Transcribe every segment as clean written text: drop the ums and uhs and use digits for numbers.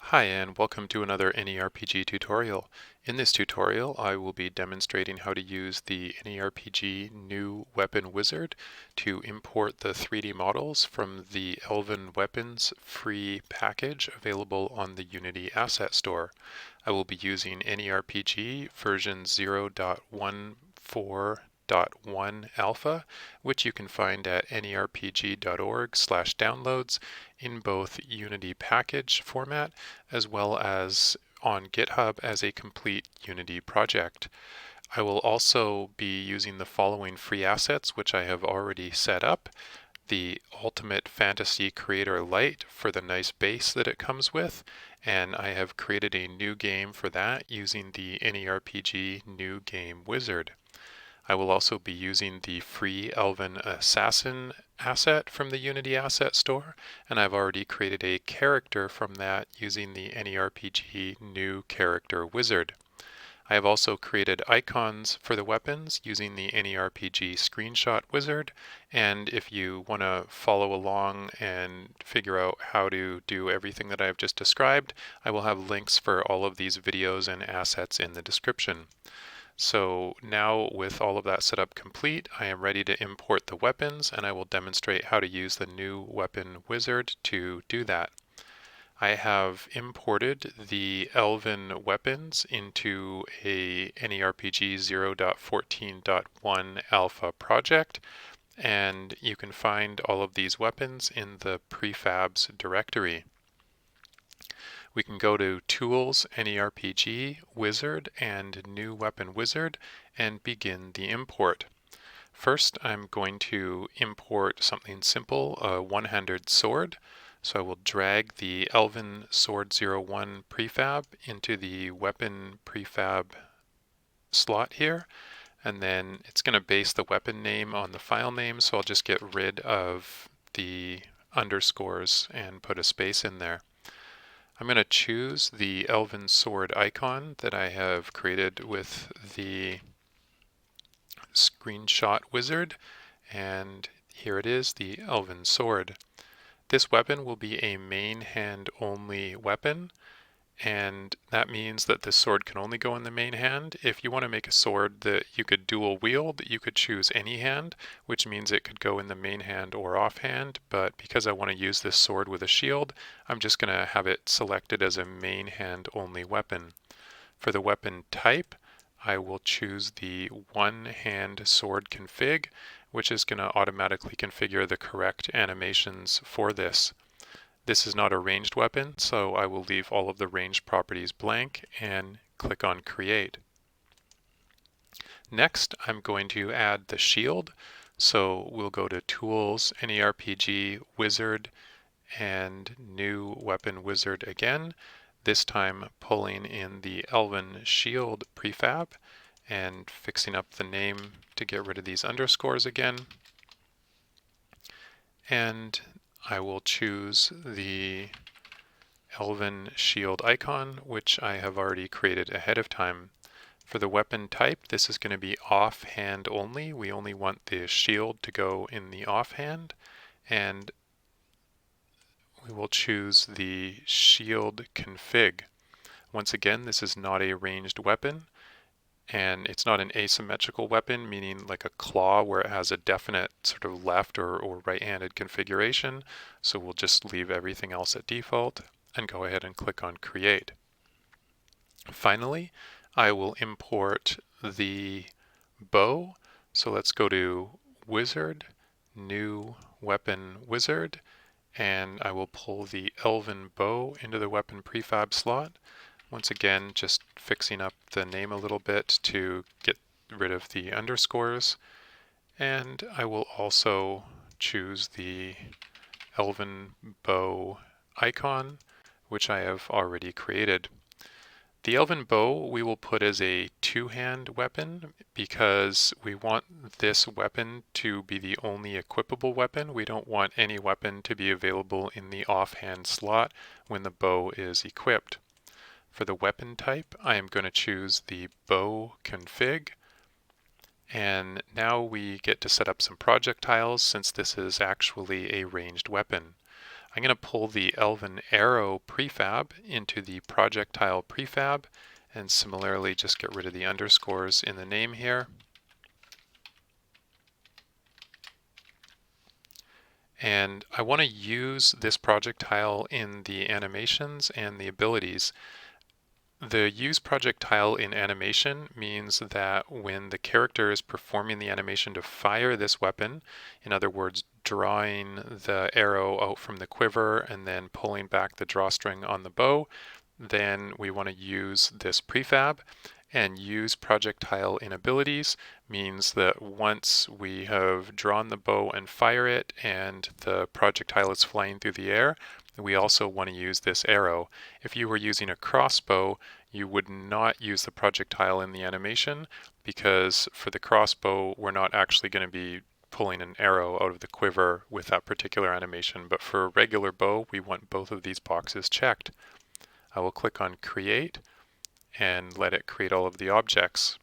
Hi and welcome to another AnyRPG tutorial. In this tutorial I will be demonstrating how to use the AnyRPG new weapon wizard to import the 3D models from the Elven Weapons free package available on the Unity Asset Store. I will be using AnyRPG version 0.14.1 alpha, which you can find at any-rpg.org/downloads in both Unity package format as well as on GitHub as a complete Unity project. I will also be using the following free assets, which I have already set up. The Ultimate Fantasy Creator Lite for the nice base that it comes with, and I have created a new game for that using the AnyRPG New Game Wizard. I will also be using the free Elven Assassin asset from the Unity Asset Store, and I've already created a character from that using the AnyRPG New Character Wizard. I have also created icons for the weapons using the AnyRPG Screenshot Wizard, and if you want to follow along and figure out how to do everything that I've just described, I will have links for all of these videos and assets in the description. So now with all of that setup complete, I am ready to import the weapons, and I will demonstrate how to use the new weapon wizard to do that. I have imported the Elven Weapons into a AnyRPG 0.14.1 alpha project, and you can find all of these weapons in the prefabs directory. We can go to Tools, AnyRPG, Wizard, and New Weapon Wizard, and begin the import. First, I'm going to import something simple, a one-handed sword. So I will drag the Elven Sword 01 prefab into the weapon prefab slot here, and then it's going to base the weapon name on the file name, so I'll just get rid of the underscores and put a space in there. I'm going to choose the Elven Sword icon that I have created with the Screenshot Wizard, and here it is, the Elven Sword. This weapon will be a main hand only weapon, and that means that this sword can only go in the main hand. If you want to make a sword that you could dual wield, you could choose any hand, which means it could go in the main hand or offhand, but because I want to use this sword with a shield, I'm just going to have it selected as a main hand only weapon. For the weapon type, I will choose the one hand sword config, which is going to automatically configure the correct animations for this. This is not a ranged weapon, so I will leave all of the ranged properties blank and click on Create. Next, I'm going to add the shield. So we'll go to Tools, AnyRPG, Wizard, and New Weapon Wizard again, this time pulling in the Elven Shield prefab and fixing up the name to get rid of these underscores again. And I will choose the Elven Shield icon, which I have already created ahead of time. For the weapon type, this is going to be offhand only. We only want the shield to go in the offhand, and we will choose the shield config. Once again, this is not a ranged weapon, and it's not an asymmetrical weapon, meaning like a claw where it has a definite sort of left or right-handed configuration. So we'll just leave everything else at default and go ahead and click on Create. Finally, I will import the bow. So let's go to Wizard, New Weapon Wizard, and I will pull the Elven bow into the weapon prefab slot. Once again, just fixing up the name a little bit to get rid of the underscores. And I will also choose the Elven bow icon, which I have already created. The Elven bow we will put as a two-hand weapon because we want this weapon to be the only equipable weapon. We don't want any weapon to be available in the offhand slot when the bow is equipped. For the weapon type, I am going to choose the bow config, and now we get to set up some projectiles since this is actually a ranged weapon. I'm going to pull the Elven Arrow prefab into the projectile prefab, and similarly just get rid of the underscores in the name here. And I want to use this projectile in the animations and the abilities. The use projectile in animation means that when the character is performing the animation to fire this weapon, in other words, drawing the arrow out from the quiver and then pulling back the drawstring on the bow, then we want to use this prefab. And use projectile in abilities means that once we have drawn the bow and fire it and the projectile is flying through the air, we also want to use this arrow. If you were using a crossbow, you would not use the projectile in the animation, because for the crossbow, we're not actually going to be pulling an arrow out of the quiver with that particular animation. But for a regular bow, we want both of these boxes checked. I will click on Create and let it create all of the objects.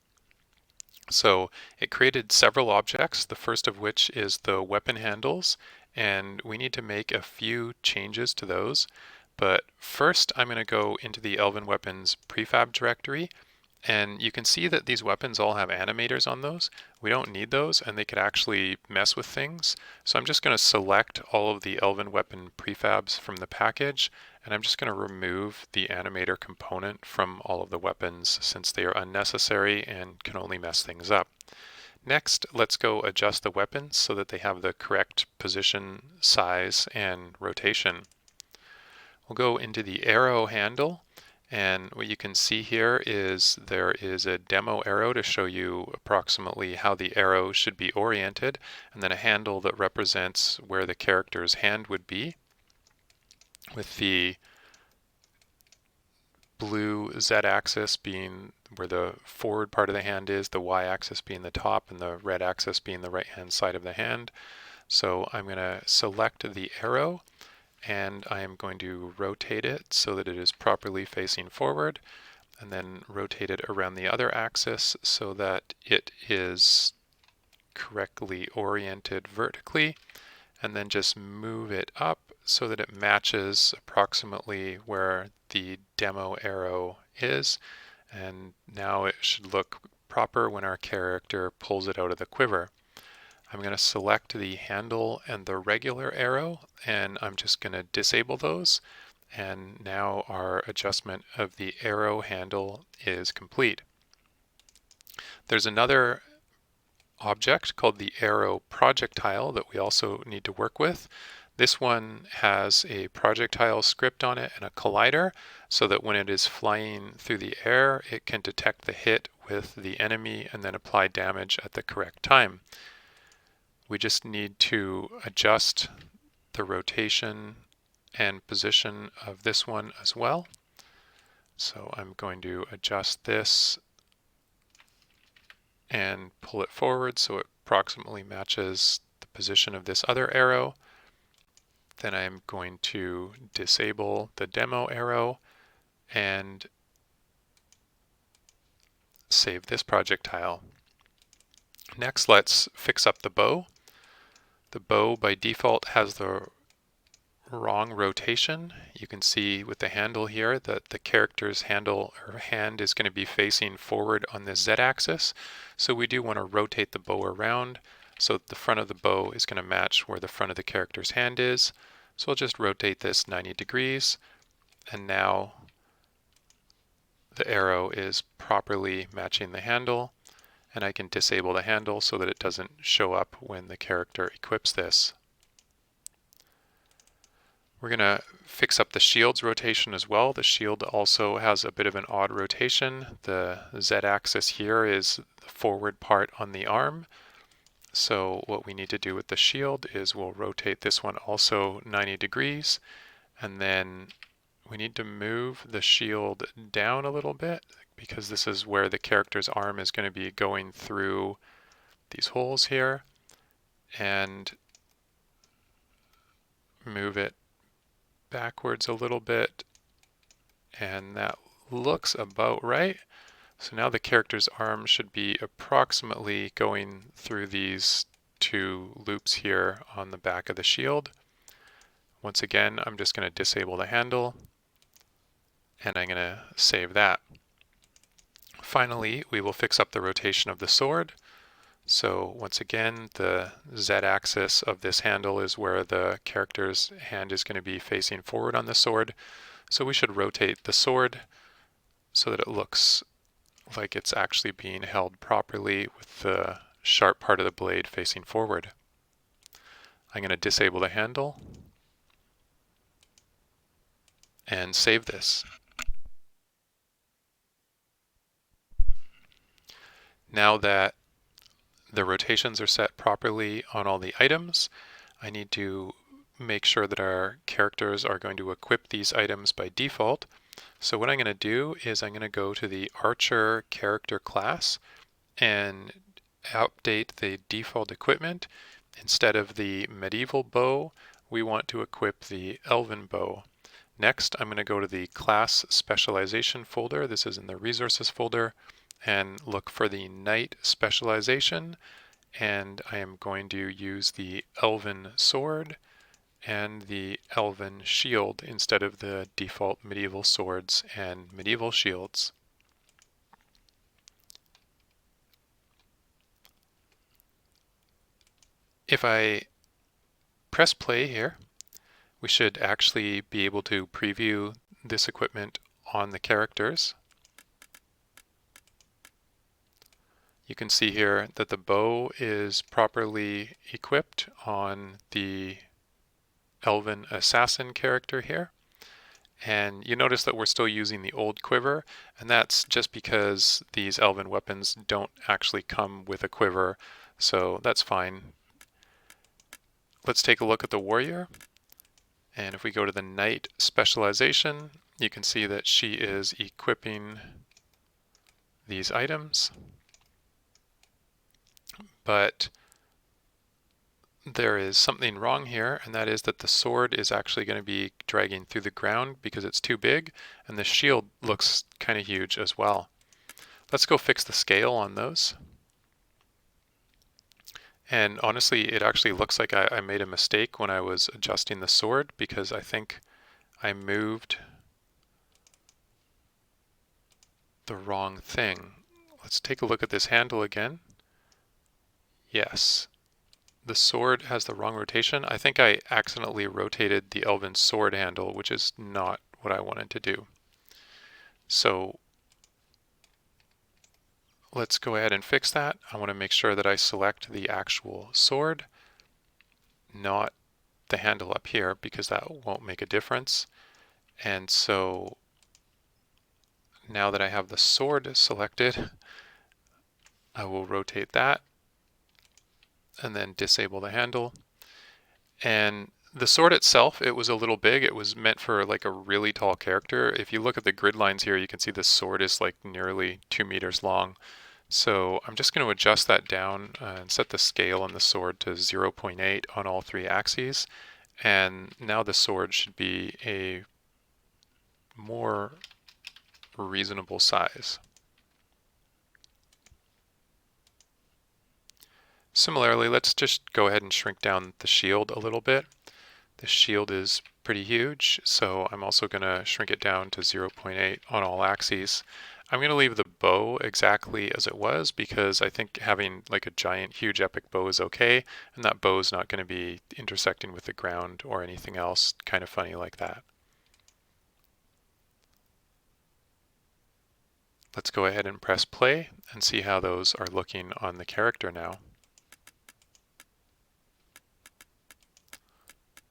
So it created several objects, the first of which is the weapon handles, and we need to make a few changes to those. But first I'm going to go into the Elven Weapons prefab directory, and you can see that these weapons all have animators on those. We don't need those, and they could actually mess with things. So I'm just going to select all of the Elven Weapon prefabs from the package, and I'm just going to remove the animator component from all of the weapons since they are unnecessary and can only mess things up. Next, let's go adjust the weapons so that they have the correct position, size, and rotation. We'll go into the arrow handle, and what you can see here is there is a demo arrow to show you approximately how the arrow should be oriented, and then a handle that represents where the character's hand would be, with the blue z-axis being where the forward part of the hand is, the y-axis being the top, and the red axis being the right-hand side of the hand. So I'm going to select the arrow, and I am going to rotate it so that it is properly facing forward, and then rotate it around the other axis so that it is correctly oriented vertically, and then just move it up so that it matches approximately where the demo arrow is. And now it should look proper when our character pulls it out of the quiver. I'm going to select the handle and the regular arrow, and I'm just going to disable those. And now our adjustment of the arrow handle is complete. There's another object called the arrow projectile that we also need to work with. This one has a projectile script on it and a collider, so that when it is flying through the air, it can detect the hit with the enemy and then apply damage at the correct time. We just need to adjust the rotation and position of this one as well. So I'm going to adjust this and pull it forward so it approximately matches the position of this other arrow. Then I'm going to disable the demo arrow and save this projectile. Next, let's fix up the bow. The bow by default has the wrong rotation. You can see with the handle here that the character's handle or hand is going to be facing forward on the z-axis. So we do want to rotate the bow around so that the front of the bow is going to match where the front of the character's hand is. So we'll just rotate this 90 degrees, and now the arrow is properly matching the handle, and I can disable the handle so that it doesn't show up when the character equips this. We're going to fix up the shield's rotation as well. The shield also has a bit of an odd rotation. The z-axis here is the forward part on the arm. So what we need to do with the shield is we'll rotate this one also 90 degrees, and then we need to move the shield down a little bit because this is where the character's arm is going to be going through these holes here, and move it backwards a little bit, and that looks about right. So now the character's arm should be approximately going through these two loops here on the back of the shield. Once again, I'm just going to disable the handle, and I'm going to save that. Finally, we will fix up the rotation of the sword. So once again, the Z-axis of this handle is where the character's hand is going to be facing forward on the sword. So we should rotate the sword so that it looks like it's actually being held properly with the sharp part of the blade facing forward. I'm going to disable the handle and save this. Now that the rotations are set properly on all the items, I need to make sure that our characters are going to equip these items by default. So what I'm going to do is I'm going to go to the Archer character class and update the default equipment. Instead of the medieval bow, we want to equip the elven bow. Next, I'm going to go to the class specialization folder. This is in the resources folder, and look for the knight specialization. And I am going to use the elven sword and the elven shield instead of the default medieval swords and medieval shields. If I press play here, we should actually be able to preview this equipment on the characters. You can see here that the bow is properly equipped on the Elven Assassin character here. And you notice that we're still using the old quiver, and that's just because these Elven weapons don't actually come with a quiver, so that's fine. Let's take a look at the warrior. And if we go to the knight specialization, you can see that she is equipping these items. But there is something wrong here, and that is that the sword is actually going to be dragging through the ground because it's too big, and the shield looks kind of huge as well. Let's go fix the scale on those. And honestly, it actually looks like I made a mistake when I was adjusting the sword, because I think I moved the wrong thing. Let's take a look at this handle again. Yes, the sword has the wrong rotation. I think I accidentally rotated the elven sword handle, which is not what I wanted to do. So let's go ahead and fix that. I want to make sure that I select the actual sword, not the handle up here, because that won't make a difference. And so now that I have the sword selected, I will rotate that and then disable the handle. And the sword itself, it was a little big. It was meant for like a really tall character. If you look at the grid lines here, you can see the sword is like nearly 2 meters long. So I'm just going to adjust that down and set the scale on the sword to 0.8 on all 3 axes. And now the sword should be a more reasonable size. Similarly, let's just go ahead and shrink down the shield a little bit. The shield is pretty huge, so I'm also going to shrink it down to 0.8 on all axes. I'm going to leave the bow exactly as it was, because I think having like a giant, huge epic bow is okay, and that bow is not going to be intersecting with the ground or anything else kind of funny like that. Let's go ahead and press play and see how those are looking on the character now.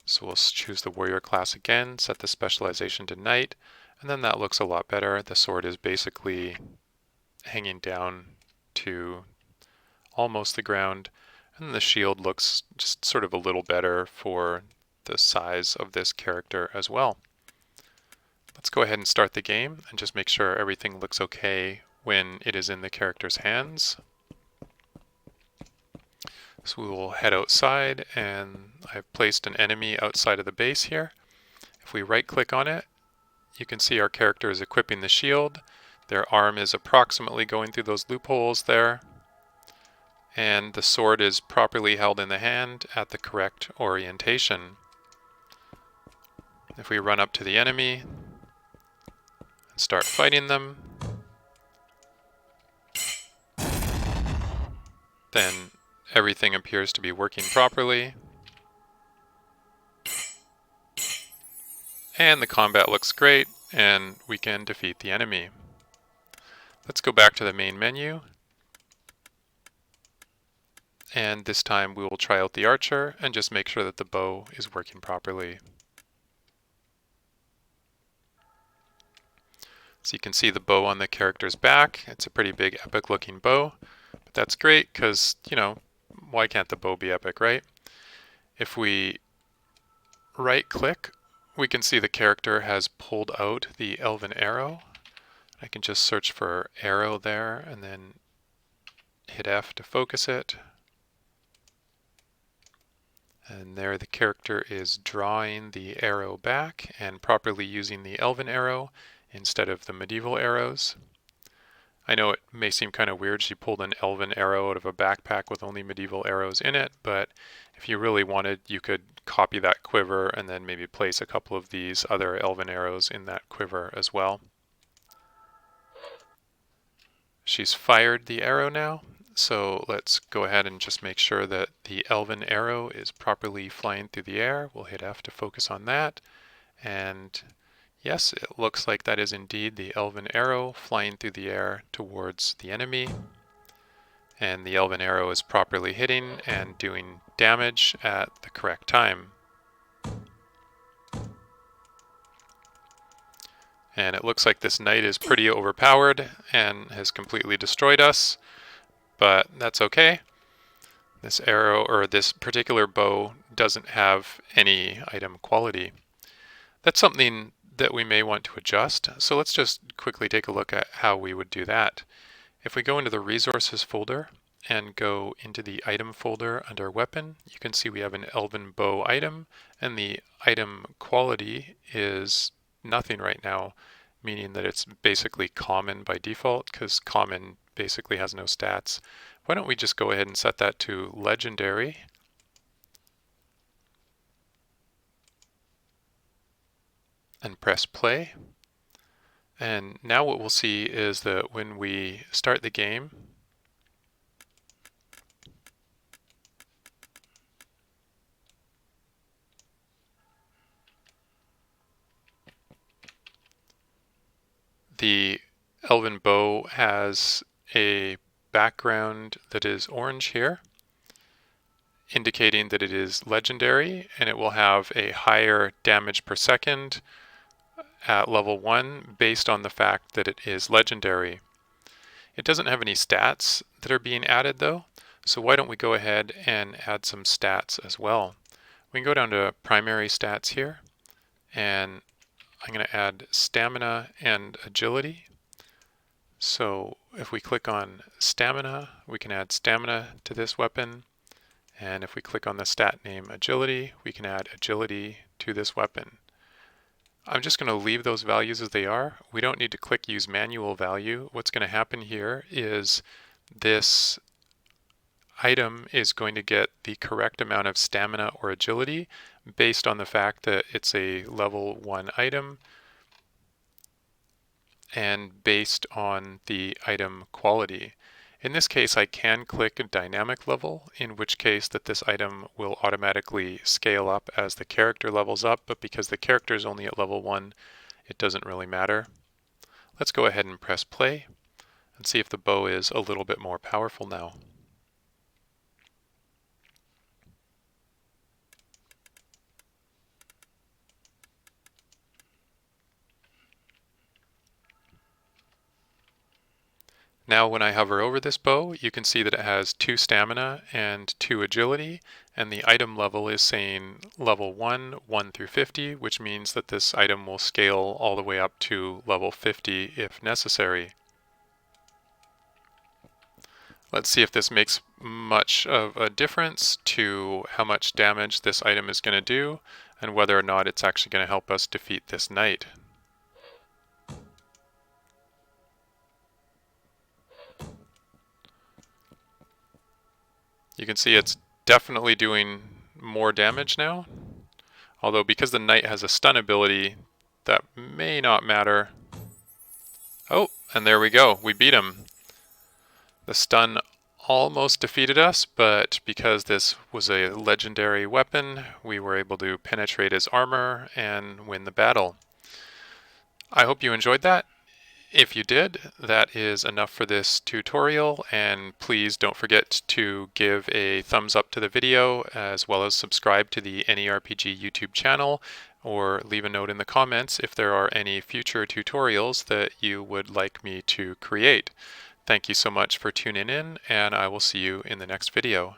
So we'll choose the warrior class again, set the specialization to knight, and then that looks a lot better. The sword is basically hanging down to almost the ground, and the shield looks just sort of a little better for the size of this character as well. Let's go ahead and start the game and just make sure everything looks okay when it is in the character's hands. So we will head outside, and I've placed an enemy outside of the base here. If we right click on it, you can see our character is equipping the shield. Their arm is approximately going through those loopholes there, and the sword is properly held in the hand at the correct orientation. If we run up to the enemy and start fighting them, then everything appears to be working properly. And the combat looks great, and we can defeat the enemy. Let's go back to the main menu. And this time we will try out the archer and just make sure that the bow is working properly. So you can see the bow on the character's back. It's a pretty big epic looking bow, but that's great because, you know, why can't the bow be epic, right? If we right click, we can see the character has pulled out the elven arrow. I can just search for arrow there and then hit F to focus it. And there the character is drawing the arrow back and properly using the elven arrow instead of the medieval arrows. I know it may seem kind of weird she pulled an elven arrow out of a backpack with only medieval arrows in it, but if you really wanted, you could copy that quiver and then maybe place a couple of these other elven arrows in that quiver as well. She's fired the arrow now, so let's go ahead and just make sure that the elven arrow is properly flying through the air. We'll hit F to focus on that, and yes, it looks like that is indeed the elven arrow flying through the air towards the enemy. And the elven arrow is properly hitting and doing damage at the correct time. And it looks like this knight is pretty overpowered and has completely destroyed us, but that's okay. This arrow, or this particular bow, doesn't have any item quality. That's something that we may want to adjust, so let's just quickly take a look at how we would do that. If we go into the resources folder and go into the item folder under weapon, you can see we have an elven bow item, and the item quality is nothing right now, meaning that it's basically common by default, because common basically has no stats. Why don't we just go ahead and set that to legendary, and press play. And now what we'll see is that when we start the game, the elven bow has a background that is orange here, indicating that it is legendary, and it will have a higher damage per second at level 1 based on the fact that it is legendary. It doesn't have any stats that are being added though, so why don't we go ahead and add some stats as well. We can go down to primary stats here, and I'm going to add stamina and agility. So if we click on stamina, we can add stamina to this weapon. And if we click on the stat name agility, we can add agility to this weapon. I'm just going to leave those values as they are. We don't need to click use manual value. What's going to happen here is this item is going to get the correct amount of stamina or agility based on the fact that it's a level 1 item and based on the item quality. In this case, I can click a dynamic level, in which case that this item will automatically scale up as the character levels up, but because the character is only at level 1, it doesn't really matter. Let's go ahead and press play and see if the bow is a little bit more powerful now. Now when I hover over this bow, you can see that it has 2 stamina and 2 agility, and the item level is saying level 1, 1 through 50, which means that this item will scale all the way up to level 50 if necessary. Let's see if this makes much of a difference to how much damage this item is going to do, and whether or not it's actually going to help us defeat this knight. You can see it's definitely doing more damage now, Although because the knight has a stun ability, that may not matter. Oh, and there we go. We beat him. The stun almost defeated us, but because this was a legendary weapon, we were able to penetrate his armor and win the battle. I hope you enjoyed that. If you did, that is enough for this tutorial, and please don't forget to give a thumbs up to the video as well as subscribe to the AnyRPG YouTube channel, or leave a note in the comments if there are any future tutorials that you would like me to create. Thank you so much for tuning in, and I will see you in the next video.